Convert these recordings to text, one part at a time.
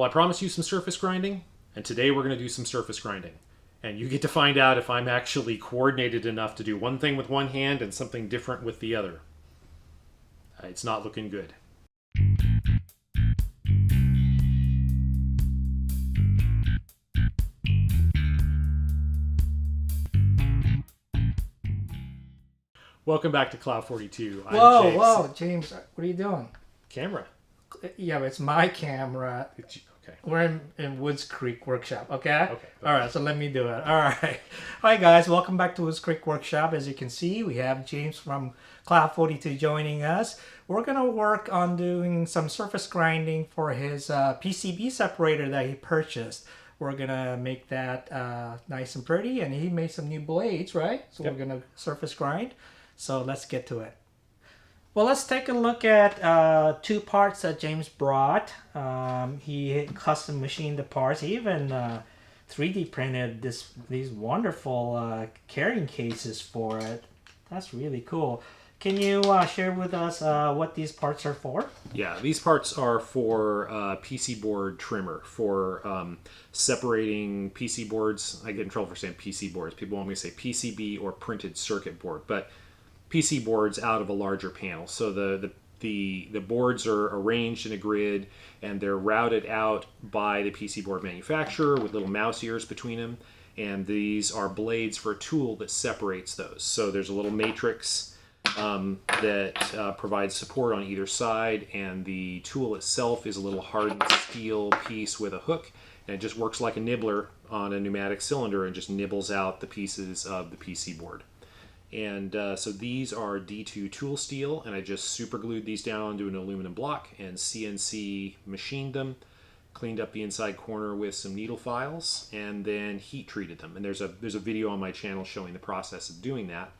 Well, I promised you some surface grinding, and today we're going to do some surface grinding. And you get to find out if I'm actually coordinated enough to do one thing with one hand and something different with the other. It's not looking good. Welcome back to Clough42. Whoa, James, what are you doing? Camera. Yeah, but it's my camera. Okay. We're in Woods Creek Workshop, okay? Okay. All right, so let me do it. All right. Hi, guys. Welcome back to Woods Creek Workshop. As you can see, we have James from Clough42 joining us. We're going to work on doing some surface grinding for his PCB separator that he purchased. We're going to make that nice and pretty, and he made some new blades, right? So We're going to surface grind. So let's get to it. Well, let's take a look at two parts that James brought. He custom machined the parts. He even 3D printed these wonderful carrying cases for it. That's really cool. Can you share with us what these parts are for? Yeah, these parts are for PC board trimmer, for separating PC boards. I get in trouble for saying PC boards. People want me to say PCB or printed circuit board, but PC boards out of a larger panel. So the boards are arranged in a grid and they're routed out by the PC board manufacturer with little mouse ears between them. And these are blades for a tool that separates those. So there's a little matrix that provides support on either side, and the tool itself is a little hardened steel piece with a hook, and it just works like a nibbler on a pneumatic cylinder and just nibbles out the pieces of the PC board. And so these are D2 tool steel, and I just super glued these down onto an aluminum block and CNC machined them, cleaned up the inside corner with some needle files, and then heat treated them. And there's a video on my channel showing the process of doing that.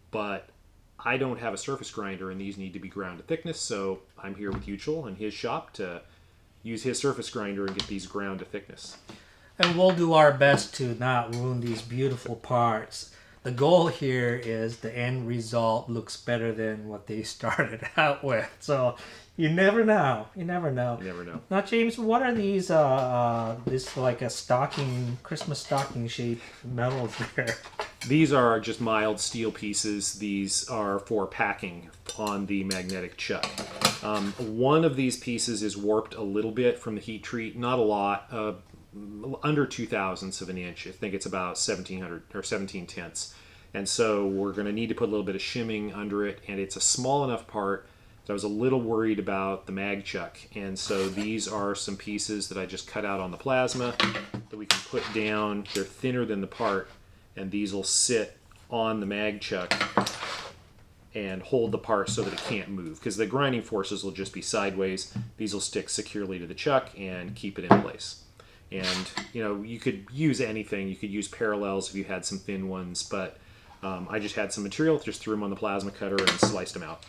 But I don't have a surface grinder, and these need to be ground to thickness, so I'm here with Uchel in his shop to use his surface grinder and get these ground to thickness. And we'll do our best to not ruin these beautiful parts. The goal here is the end result looks better than what they started out with. So you never know. You never know. You never know. Now, James, what are these? This like a stocking, Christmas stocking shaped metals here. These are just mild steel pieces. These are for packing on the magnetic chuck. One of these pieces is warped a little bit from the heat treat, not a lot, under 2/1000ths of an inch. I think it's about 1700 or 17/10. And so we're going to need to put a little bit of shimming under it, and it's a small enough part that I was a little worried about the mag chuck. And so these are some pieces that I just cut out on the plasma that we can put down. They're thinner than the part, and these will sit on the mag chuck and hold the part so that it can't move, because the grinding forces will just be sideways. These will stick securely to the chuck and keep it in place. And you know, you could use anything. You could use parallels if you had some thin ones, but I just had some material, just threw them on the plasma cutter and sliced them out.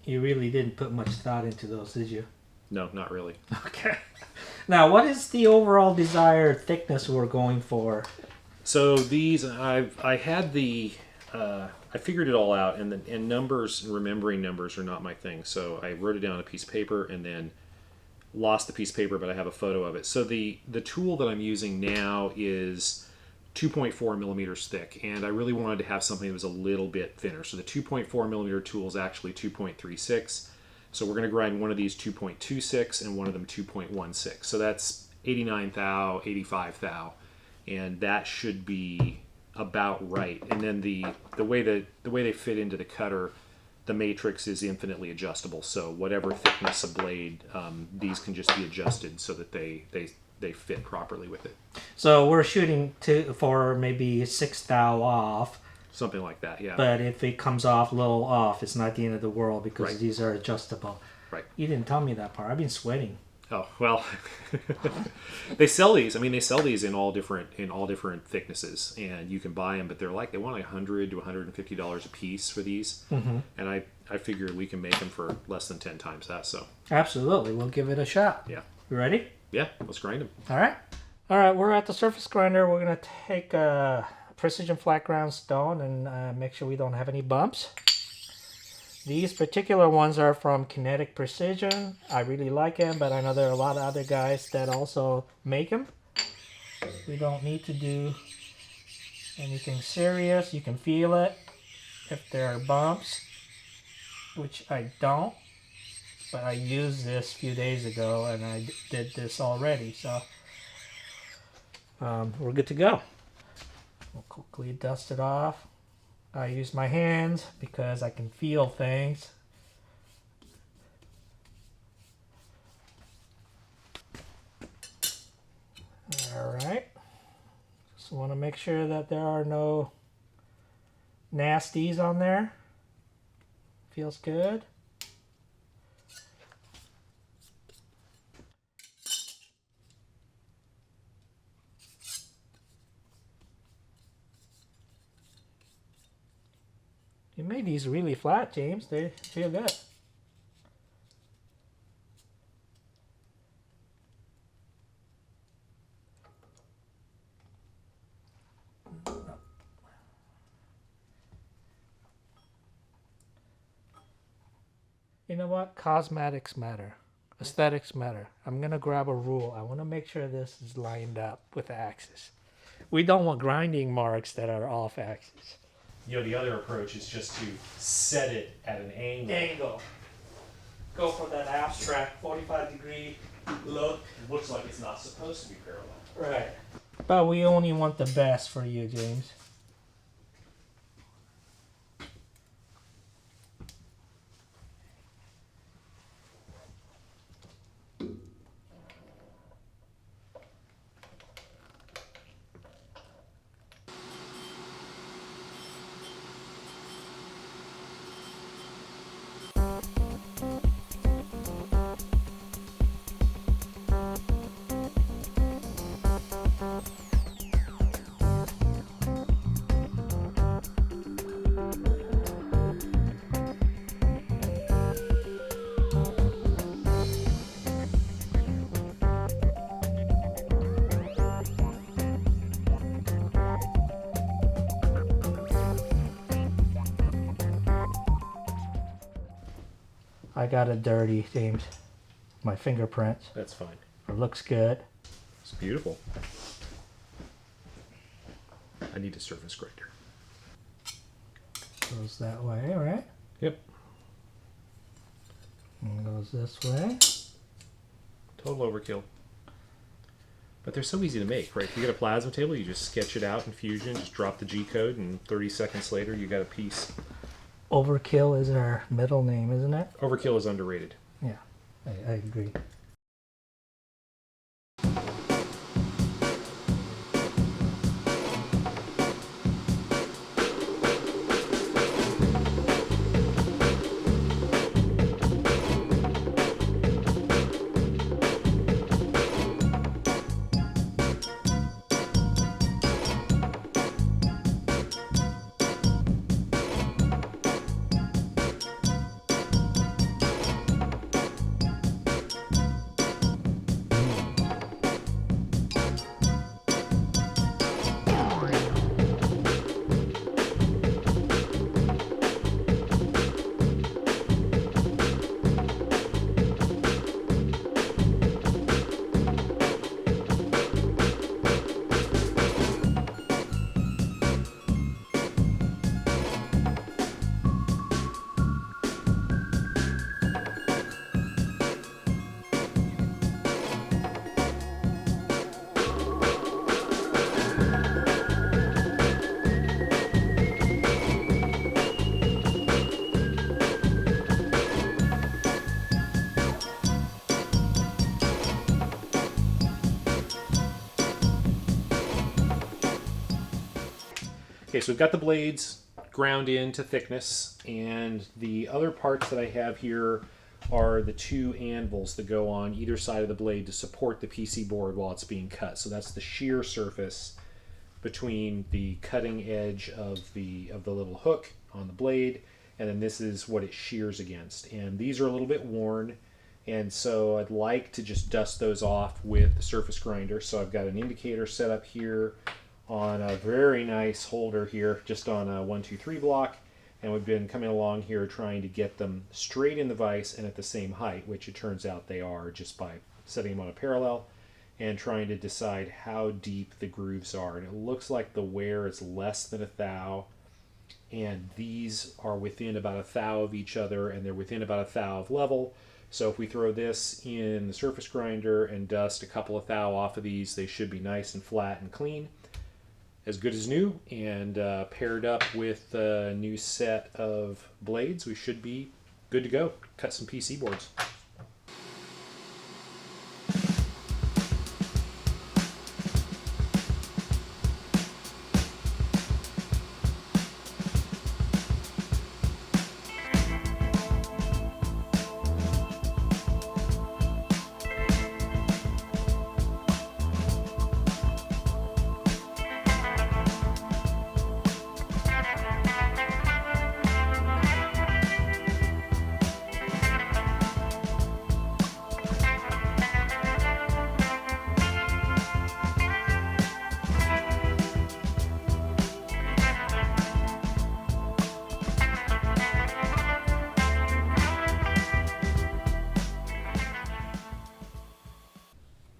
You really didn't put much thought into those, did you? No, not really. Okay. Now, what is the overall desired thickness we're going for? So these, I had the, I figured it all out, and numbers and remembering numbers are not my thing. So I wrote it down on a piece of paper and then lost the piece of paper, but I have a photo of it. So the tool that I'm using now is 2.4 millimeters thick, and I really wanted to have something that was a little bit thinner. So the 2.4 millimeter tool is actually 2.36. So we're going to grind one of these 2.26 and one of them 2.16. So that's 89 thou, 85 thou, and that should be about right. And then the way they fit into the cutter, the matrix is infinitely adjustable. So whatever thickness of blade, these can just be adjusted so that they fit properly with it. So we're shooting for maybe 6 thou off. Something like that, yeah. But if it comes off a little off, it's not the end of the world because Right. these are adjustable. Right. You didn't tell me that part. I've been sweating. Oh, well, they sell these. I mean, they sell these in all different thicknesses, and you can buy them, but they want like $100 to $150 a piece for these. Mm-hmm. And I figured we can make them for less than 10 times that, so. Absolutely. We'll give it a shot. Yeah. You ready? Yeah, let's grind them. All right. All right, we're at the surface grinder. We're going to take a precision flat ground stone and make sure we don't have any bumps. These particular ones are from Kinetic Precision. I really like them, but I know there are a lot of other guys that also make them. We don't need to do anything serious. You can feel it if there are bumps, which I don't. But I used this a few days ago and I did this already, so we're good to go. We'll quickly dust it off. I use my hands because I can feel things. Alright. Just want to make sure that there are no nasties on there. Feels good. You made these really flat, James. They feel good. You know what? Cosmetics matter. Aesthetics matter. I'm going to grab a rule. I want to make sure this is lined up with the axis. We don't want grinding marks that are off axis. You know, the other approach is just to set it at an angle. Go for that abstract 45-degree look. It looks like it's not supposed to be parallel. Right. But we only want the best for you, James. I got it dirty, James. My fingerprints. That's fine. It looks good. It's beautiful. I need a surface grinder. Goes that way, right? Yep. And goes this way. Total overkill. But they're so easy to make, right? If you get a plasma table, you just sketch it out in Fusion, just drop the G code, and 30 seconds later, you got a piece. Overkill is our middle name, isn't it? Overkill is underrated. Yeah, I agree. Okay, so we've got the blades ground into thickness, and the other parts that I have here are the two anvils that go on either side of the blade to support the PC board while it's being cut. So that's the shear surface between the cutting edge of the little hook on the blade, and then this is what it shears against. And these are a little bit worn, and so I'd like to just dust those off with the surface grinder. So I've got an indicator set up here on a very nice holder here, just on a 1, 2, 3 block, And we've been coming along here trying to get them straight in the vise and at the same height, which it turns out they are just by setting them on a parallel and trying to decide how deep the grooves are. And it looks like the wear is less than a thou, and these are within about a thou of each other, and they're within about a thou of level. So if we throw this in the surface grinder and dust a couple of thou off of these, they should be nice and flat and clean, as good as new, and paired up with a new set of blades, we should be good to go. Cut some PC boards.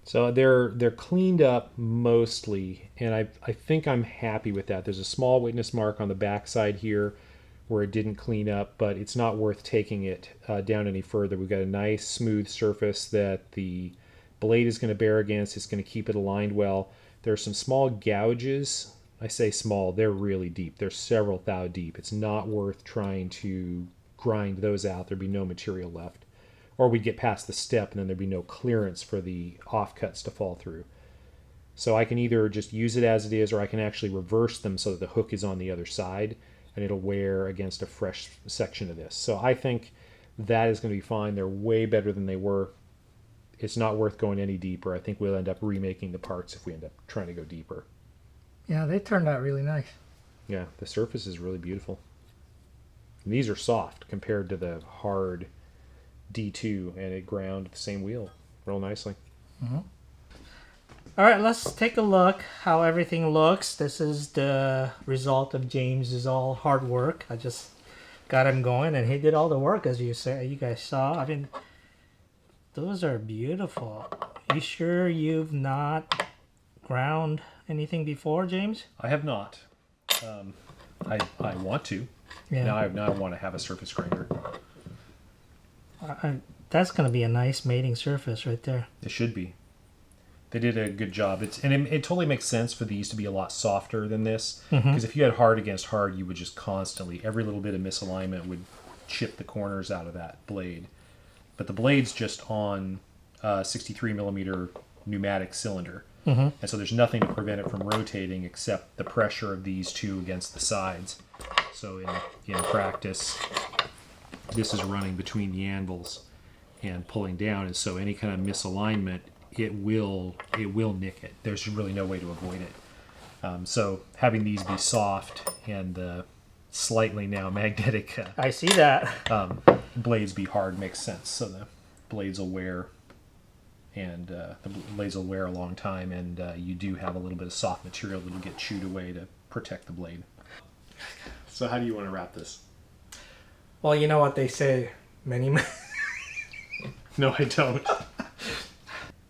So they're cleaned up mostly, and I think I'm happy with that. There's a small witness mark on the back side here where it didn't clean up, but it's not worth taking it down any further. We've got a nice smooth surface that the blade is going to bear against. It's going to keep it aligned well. There are some small gouges. I say small, they're really deep. They're several thou deep. It's not worth trying to grind those out. There'd be no material left. Or we'd get past the step and then there'd be no clearance for the offcuts to fall through. So I can either just use it as it is, or I can actually reverse them so that the hook is on the other side and it'll wear against a fresh section of this. So I think that is going to be fine. They're way better than they were. It's not worth going any deeper. I think we'll end up remaking the parts if we end up trying to go deeper. Yeah, they turned out really nice. Yeah, the surface is really beautiful. And these are soft compared to the hard D2, and it ground the same wheel real nicely. Mm-hmm. All right, let's take a look how everything looks. This is the result of James's all hard work. I just got him going, and he did all the work, as you guys saw. I mean, those are beautiful. You sure you've not ground anything before, James? I have not. I want to. Yeah. Now I want to have a surface grinder. That's going to be a nice mating surface right there. It should be. They did a good job. It totally makes sense for these to be a lot softer than this. Because if you had hard against hard, you would just constantly, every little bit of misalignment would chip the corners out of that blade. But the blade's just on a 63 millimeter pneumatic cylinder. And so there's nothing to prevent it from rotating except the pressure of these two against the sides. So in practice, this is running between the anvils and pulling down, and so any kind of misalignment, it will nick it. There's really no way to avoid it. So having these be soft and slightly now magnetic I see that. blades be hard makes sense. So the blades will wear, and the blades will wear a long time, and you do have a little bit of soft material that will get chewed away to protect the blade. So how do you want to wrap this? Well, you know what they say, many men... No, I don't.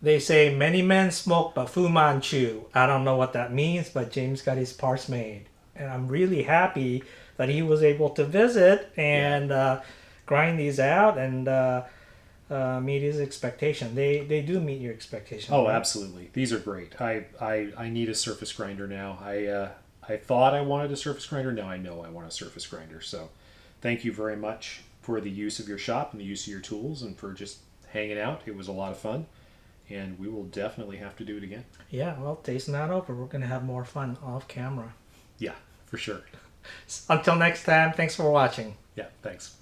They say many men smoke but Fu Manchu. I don't know what that means, but James got his parts made. And I'm really happy that he was able to visit and grind these out and meet his expectation. They do meet your expectation. Oh, right? absolutely. These are great. I need a surface grinder now. I thought I wanted a surface grinder. Now I know I want a surface grinder. So thank you very much for the use of your shop and the use of your tools and for just hanging out. It was a lot of fun, and we will definitely have to do it again. Yeah, well, taste not over. We're going to have more fun off camera. Yeah, for sure. Until next time, thanks for watching. Yeah, thanks.